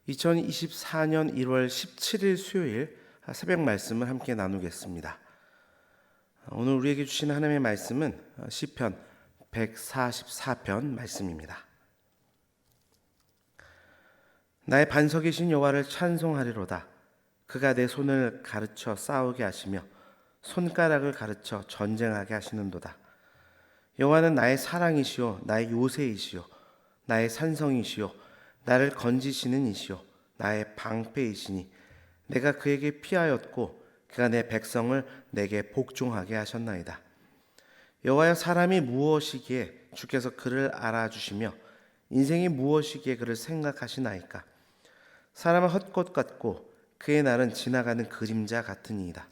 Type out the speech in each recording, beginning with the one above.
2024년 1월 17일 수요일 새벽 말씀을 함께 나누겠습니다. 오늘 우리에게 주시는 하나님의 말씀은 시편 144편 말씀입니다. 나의 반석이신 여호와를 찬송하리로다. 그가 내 손을 가르쳐 싸우게 하시며 손가락을 가르쳐 전쟁하게 하시는도다. 여호와는 나의 사랑이시요 나의 요새이시요 나의 산성이시요 나를 건지시는 이시요 나의 방패이시니 내가 그에게 피하였고 그가 내 백성을 내게 복종하게 하셨나이다. 여호와여, 사람이 무엇이기에 주께서 그를 알아주시며 인생이 무엇이기에 그를 생각하시나이까. 사람은 헛것 같고 그의 날은 지나가는 그림자 같으니이다.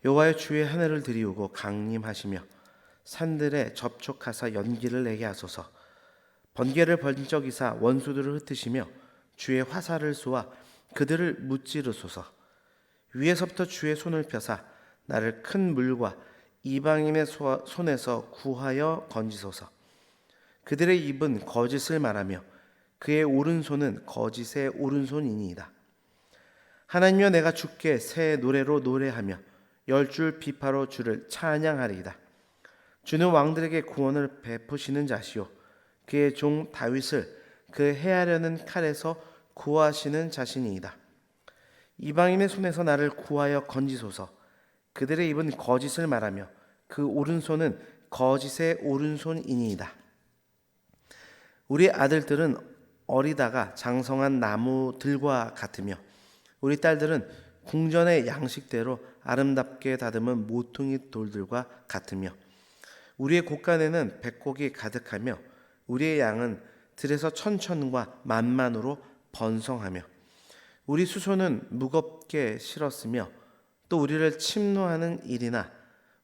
여호와여, 주의 하늘을 들이우고 강림하시며 산들에 접촉하사 연기를 내게 하소서. 번개를 번쩍이사 원수들을 흩으시며 주의 화살을 쏘아 그들을 무찌르소서. 위에서부터 주의 손을 펴사 나를 큰 물과 이방인의 손에서 구하여 건지소서. 그들의 입은 거짓을 말하며 그의 오른손은 거짓의 오른손이니이다. 하나님여, 내가 주께 새 노래로 노래하며 10줄 비파로 주를 찬양하리이다. 주는 왕들에게 구원을 베푸시는 자시요 그의 종 다윗을 그 해하려는 칼에서 구하시는 자신이이다. 이방인의 손에서 나를 구하여 건지소서. 그들의 입은 거짓을 말하며 그 오른손은 거짓의 오른손이니이다. 우리 아들들은 어리다가 장성한 나무들과 같으며 우리 딸들은 궁전의 양식대로 아름답게 다듬은 모퉁이 돌들과 같으며 우리의 곳간에는 백곡이 가득하며 우리의 양은 들에서 천천과 만만으로 번성하며 우리 수소는 무겁게 실었으며 또 우리를 침노하는 일이나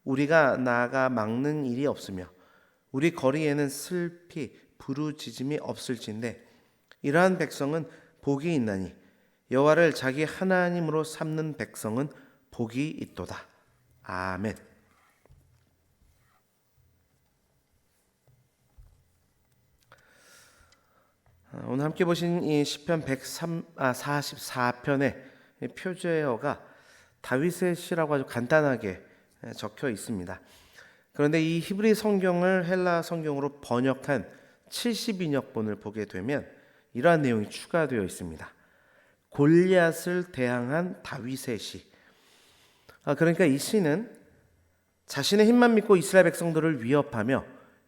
우리가 나아가 막는 일이 없으며 우리 거리에는 슬피 부르짖음이 없을진데 이러한 백성은 복이 있나니 여호와를 자기 하나님으로 삼는 백성은 복이 있도다. 아멘. 오늘 함께 보신 이 시편 144편의 표제어가 다윗의 시라고 아주 간단하게 적혀 있습니다. 그런데 이 히브리 성경을 헬라 성경으로 번역한 70인역본을 보게 되면 이러한 내용이 추가되어 있습니다. 골리앗을 대항한 다윗의 시. 그러니까 이 시는 자신의 힘만 믿고 이스라엘 백성들을 위협하며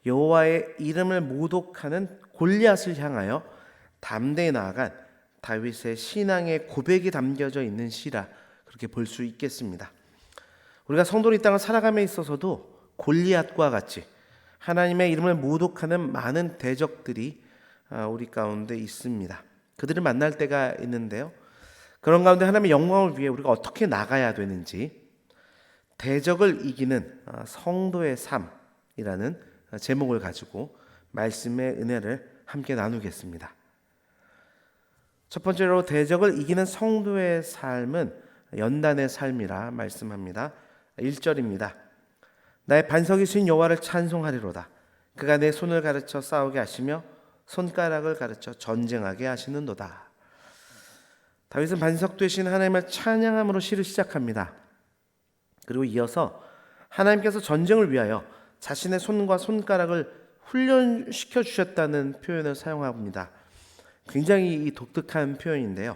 여호와의 이름을 모독하는 골리앗을 향하여 담대히 나아간 다윗의 신앙의 고백이 담겨져 있는 시라 그렇게 볼 수 있겠습니다. 우리가 성도로 이 땅을 살아감에 있어서도 골리앗과 같이 하나님의 이름을 모독하는 많은 대적들이 우리 가운데 있습니다. 그들을 만날 때가 있는데요. 그런 가운데 하나님의 영광을 위해 우리가 어떻게 나가야 되는지 대적을 이기는 성도의 삶이라는 제목을 가지고 말씀의 은혜를 함께 나누겠습니다. 첫 번째로 대적을 이기는 성도의 삶은 연단의 삶이라 말씀합니다. 1절입니다. 나의 반석이신 여호와를 찬송하리로다. 그가 내 손을 가르쳐 싸우게 하시며 손가락을 가르쳐 전쟁하게 하시는도다. 다윗은 반석 되신 하나님을 찬양함으로 시를 시작합니다. 그리고 이어서 하나님께서 전쟁을 위하여 자신의 손과 손가락을 훈련시켜 주셨다는 표현을 사용합니다. 굉장히 독특한 표현인데요.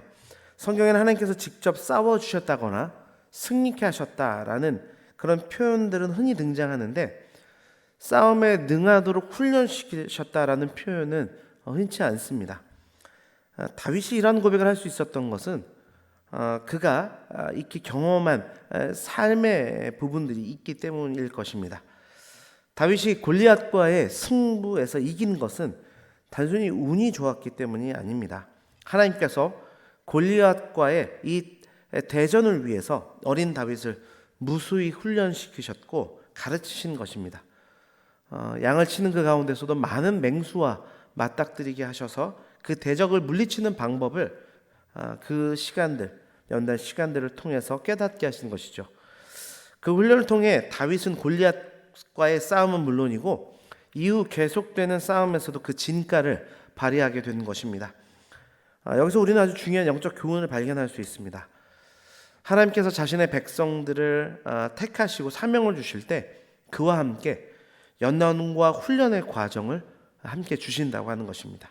성경에는 하나님께서 직접 싸워주셨다거나 승리케 하셨다라는 그런 표현들은 흔히 등장하는데 싸움에 능하도록 훈련시키셨다라는 표현은 흔치 않습니다. 다윗이 이런 고백을 할 수 있었던 것은 그가 익히 경험한 삶의 부분들이 있기 때문일 것입니다. 다윗이 골리앗과의 승부에서 이긴 것은 단순히 운이 좋았기 때문이 아닙니다. 하나님께서 골리앗과의 이 대전을 위해서 어린 다윗을 무수히 훈련시키셨고 가르치신 것입니다. 양을 치는 그 가운데서도 많은 맹수와 맞닥뜨리게 하셔서 그 대적을 물리치는 방법을 그 시간들, 연단 시간들을 통해서 깨닫게 하신 것이죠. 그 훈련을 통해 다윗은 골리앗과의 싸움은 물론이고 이후 계속되는 싸움에서도 그 진가를 발휘하게 되는 것입니다. 여기서 우리는 아주 중요한 영적 교훈을 발견할 수 있습니다. 하나님께서 자신의 백성들을 택하시고 사명을 주실 때 그와 함께 연단과 훈련의 과정을 함께 주신다고 하는 것입니다.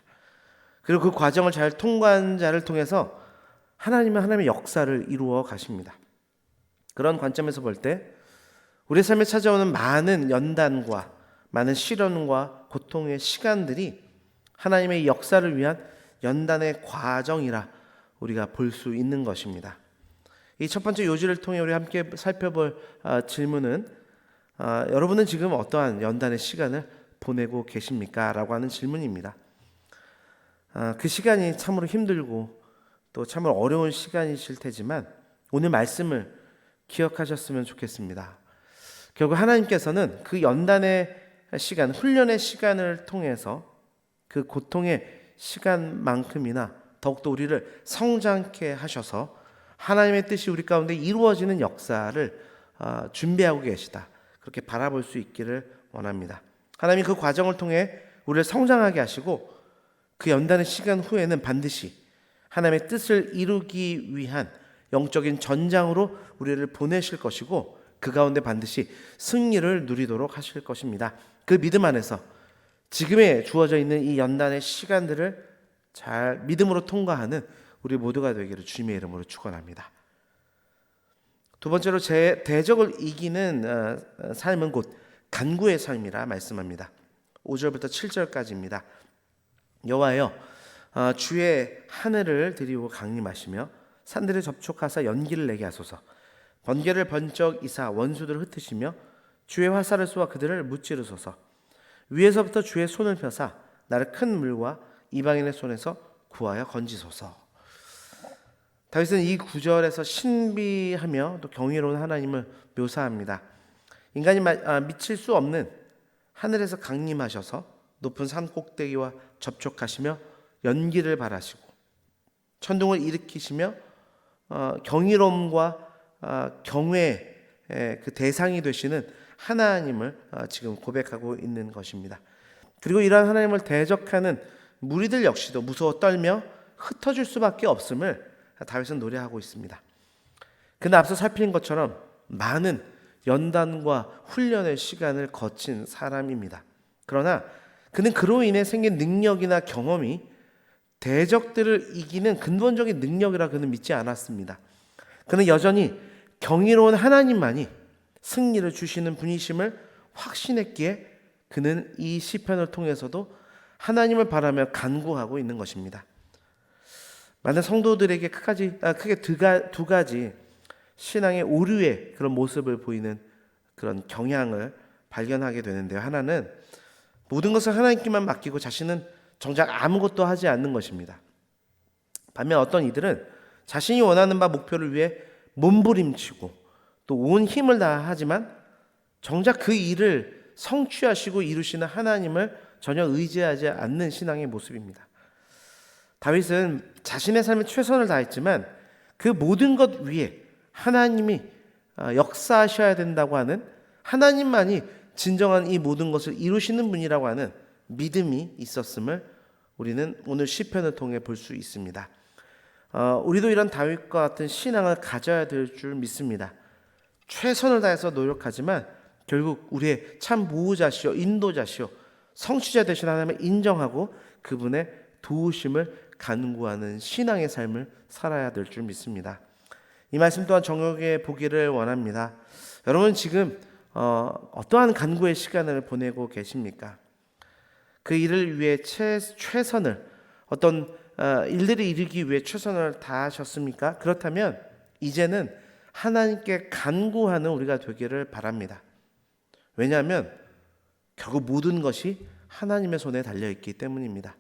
그리고 그 과정을 잘 통과한 자를 통해서 하나님의 역사를 이루어 가십니다. 그런 관점에서 볼 때 우리 삶에 찾아오는 많은 연단과 많은 시련과 고통의 시간들이 하나님의 역사를 위한 연단의 과정이라 우리가 볼 수 있는 것입니다. 이 첫 번째 요지를 통해 우리 함께 살펴볼 질문은 여러분은 지금 어떠한 연단의 시간을 보내고 계십니까? 라고 하는 질문입니다. 그 시간이 참으로 힘들고 또 참으로 어려운 시간이실 테지만 오늘 말씀을 기억하셨으면 좋겠습니다. 결국 하나님께서는 그 연단의 시간, 훈련의 시간을 통해서 그 고통의 시간만큼이나 더욱더 우리를 성장케 하셔서 하나님의 뜻이 우리 가운데 이루어지는 역사를 준비하고 계시다. 그렇게 바라볼 수 있기를 원합니다. 하나님이 그 과정을 통해 우리를 성장하게 하시고 그 연단의 시간 후에는 반드시 하나님의 뜻을 이루기 위한 영적인 전장으로 우리를 보내실 것이고 그 가운데 반드시 승리를 누리도록 하실 것입니다. 그 믿음 안에서 지금에 주어져 있는 이 연단의 시간들을 잘 믿음으로 통과하는 우리 모두가 되기를 주님의 이름으로 축원합니다. 두 번째로 대적을 이기는 삶은 곧 간구의 삶이라 말씀합니다. 5절부터 7절까지입니다. 여호와여 주의 하늘을 드리고 강림하시며 산들에 접촉하사 연기를 내게 하소서. 번개를 번쩍 이사 원수들을 흩으시며 주의 화살을 쏘아 그들을 무찌르소서. 위에서부터 주의 손을 펴사 나를 큰 물과 이방인의 손에서 구하여 건지소서. 다윗은 이 구절에서 신비하며 또 경이로운 하나님을 묘사합니다. 인간이 미칠 수 없는 하늘에서 강림하셔서 높은 산 꼭대기와 접촉하시며 연기를 발하시고 천둥을 일으키시며 경이로움과 경외의 그 대상이 되시는 하나님을 지금 고백하고 있는 것입니다. 그리고 이러한 하나님을 대적하는 무리들 역시도 무서워 떨며 흩어질 수밖에 없음을 다윗은 노래하고 있습니다. 그는 앞서 살핀 것처럼 많은 연단과 훈련의 시간을 거친 사람입니다. 그러나 그는 그로 인해 생긴 능력이나 경험이 대적들을 이기는 근본적인 능력이라 그는 믿지 않았습니다. 그는 여전히 경이로운 하나님만이 승리를 주시는 분이심을 확신했기에 그는 이 시편을 통해서도 하나님을 바라며 간구하고 있는 것입니다. 많은 성도들에게 크게 두 가지 신앙의 오류의 그런 모습을 보이는 그런 경향을 발견하게 되는데요. 하나는 모든 것을 하나님께만 맡기고 자신은 정작 아무것도 하지 않는 것입니다. 반면 어떤 이들은 자신이 원하는 바 목표를 위해 몸부림치고 또 온 힘을 다하지만 정작 그 일을 성취하시고 이루시는 하나님을 전혀 의지하지 않는 신앙의 모습입니다. 다윗은 자신의 삶에 최선을 다했지만 그 모든 것 위에 하나님이 역사하셔야 된다고 하는 하나님만이 진정한 이 모든 것을 이루시는 분이라고 하는 믿음이 있었음을 우리는 오늘 시편을 통해 볼 수 있습니다. 우리도 이런 다윗과 같은 신앙을 가져야 될 줄 믿습니다. 최선을 다해서 노력하지만 결국 우리의 참 보호자시오 인도자시오 성취자 되신 하나님을 인정하고 그분의 도우심을 간구하는 신앙의 삶을 살아야 될 줄 믿습니다. 이 말씀 또한 정욕에 보기를 원합니다. 여러분 지금 어떠한 간구의 시간을 보내고 계십니까? 그 일을 위해 최선을 어떤 일들을 이루기 위해 최선을 다하셨습니까? 그렇다면 이제는 하나님께 간구하는 우리가 되기를 바랍니다. 왜냐하면 결국 모든 것이 하나님의 손에 달려있기 때문입니다.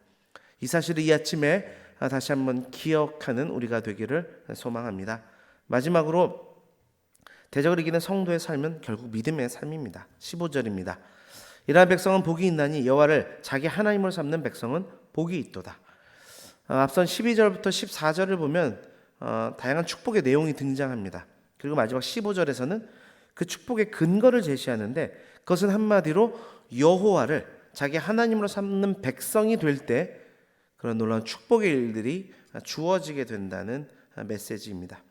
이 사실을 이 아침에 다시 한번 기억하는 우리가 되기를 소망합니다. 마지막으로 대적을 이기는 성도의 삶은 결국 믿음의 삶입니다. 15절입니다. 이러한 백성은 복이 있나니 여호와를 자기 하나님으로 삼는 백성은 복이 있도다. 앞선 12절부터 14절을 보면 다양한 축복의 내용이 등장합니다. 그리고 마지막 15절에서는 그 축복의 근거를 제시하는데 그것은 한마디로 여호와를 자기 하나님으로 삼는 백성이 될 때 그런 놀라운 축복의 일들이 주어지게 된다는 메시지입니다.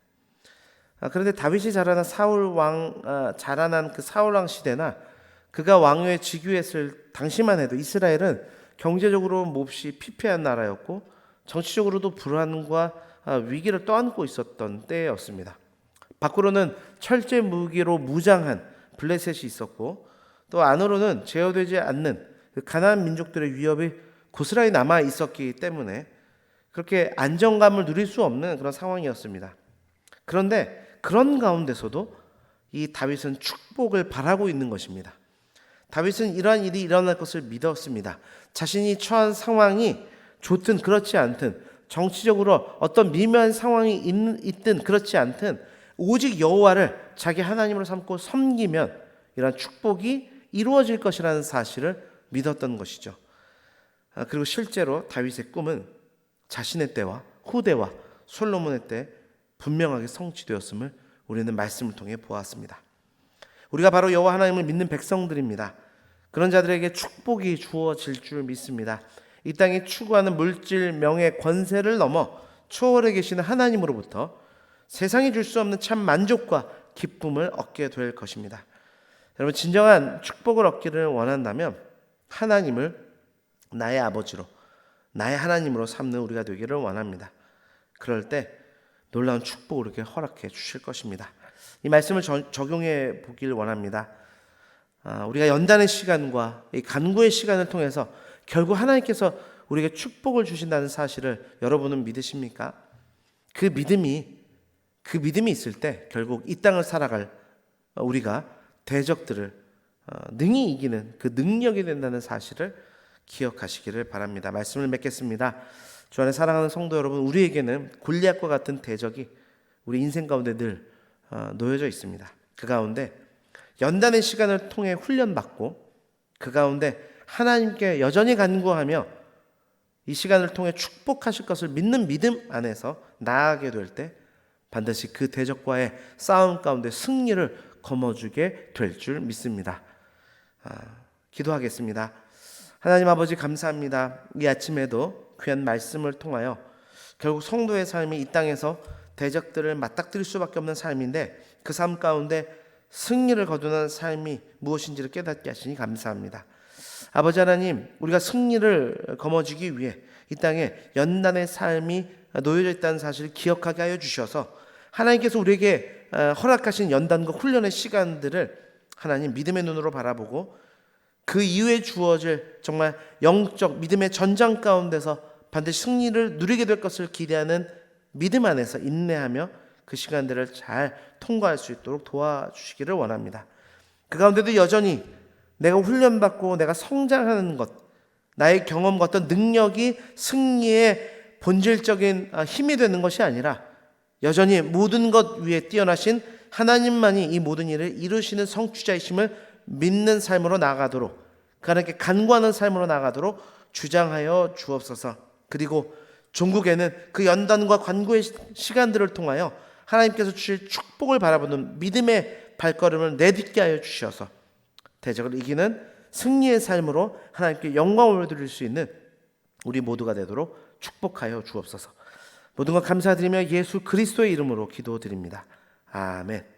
그런데 다윗이 자라난 그 사울 왕 시대나 그가 왕위에 즉위했을 당시만 해도 이스라엘은 경제적으로 몹시 피폐한 나라였고 정치적으로도 불안과 위기를 떠안고 있었던 때였습니다. 밖으로는 철제 무기로 무장한 블레셋이 있었고 또 안으로는 제어되지 않는 그 가나안 민족들의 위협이 고스란히 남아 있었기 때문에 그렇게 안정감을 누릴 수 없는 그런 상황이었습니다. 그런데 그런 가운데서도 이 다윗은 축복을 바라고 있는 것입니다. 다윗은 이러한 일이 일어날 것을 믿었습니다. 자신이 처한 상황이 좋든 그렇지 않든, 정치적으로 어떤 미묘한 상황이 있든 그렇지 않든 오직 여호와를 자기 하나님으로 삼고 섬기면 이러한 축복이 이루어질 것이라는 사실을 믿었던 것이죠. 그리고 실제로 다윗의 꿈은 자신의 때와 후대와 솔로몬의 때 분명하게 성취되었음을 우리는 말씀을 통해 보았습니다. 우리가 바로 여호와 하나님을 믿는 백성들입니다. 그런 자들에게 축복이 주어질 줄 믿습니다. 이 땅에 추구하는 물질, 명예, 권세를 넘어 초월해 계시는 하나님으로부터 세상이 줄 수 없는 참 만족과 기쁨을 얻게 될 것입니다. 여러분, 진정한 축복을 얻기를 원한다면 하나님을 나의 아버지로, 나의 하나님으로 삼는 우리가 되기를 원합니다. 그럴 때 놀라운 축복을 이렇게 허락해 주실 것입니다. 이 말씀을 적용해 보길 원합니다. 우리가 연단의 시간과 이 간구의 시간을 통해서 결국 하나님께서 우리에게 축복을 주신다는 사실을 여러분은 믿으십니까? 그 믿음이 있을 때 결국 이 땅을 살아갈 우리가 대적들을 능히 이기는 그 능력이 된다는 사실을 기억하시기를 바랍니다. 말씀을 맺겠습니다. 주 안에 사랑하는 성도 여러분, 우리에게는 골리앗과 같은 대적이 우리 인생 가운데 늘 놓여져 있습니다. 그 가운데 연단의 시간을 통해 훈련받고 그 가운데 하나님께 여전히 간구하며 이 시간을 통해 축복하실 것을 믿는 믿음 안에서 나아가게 될 때 반드시 그 대적과의 싸움 가운데 승리를 거머쥐게 될 줄 믿습니다. 기도하겠습니다. 하나님 아버지, 감사합니다. 이 아침에도 귀한 말씀을 통하여 결국 성도의 삶이 이 땅에서 대적들을 맞닥뜨릴 수밖에 없는 삶인데 그 삶 가운데 승리를 거두는 삶이 무엇인지를 깨닫게 하시니 감사합니다. 아버지 하나님, 우리가 승리를 거머쥐기 위해 이 땅에 연단의 삶이 놓여져 있다는 사실을 기억하게 하여 주셔서 하나님께서 우리에게 허락하신 연단과 훈련의 시간들을 하나님 믿음의 눈으로 바라보고 그 이후에 주어질 정말 영적 믿음의 전장 가운데서 반드시 승리를 누리게 될 것을 기대하는 믿음 안에서 인내하며 그 시간들을 잘 통과할 수 있도록 도와주시기를 원합니다. 그 가운데도 여전히 내가 훈련받고 내가 성장하는 것, 나의 경험과 어떤 능력이 승리의 본질적인 힘이 되는 것이 아니라 여전히 모든 것 위에 뛰어나신 하나님만이 이 모든 일을 이루시는 성취자이심을 믿는 삶으로 나아가도록, 하나님께 간구하는 삶으로 나아가도록 주장하여 주옵소서. 그리고 종국에는 그 연단과 간구의 시간들을 통하여 하나님께서 주실 축복을 바라보는 믿음의 발걸음을 내딛게 하여 주셔서 대적을 이기는 승리의 삶으로 하나님께 영광을 올려드릴 수 있는 우리 모두가 되도록 축복하여 주옵소서. 모든 것 감사드리며 예수 그리스도의 이름으로 기도드립니다. 아멘.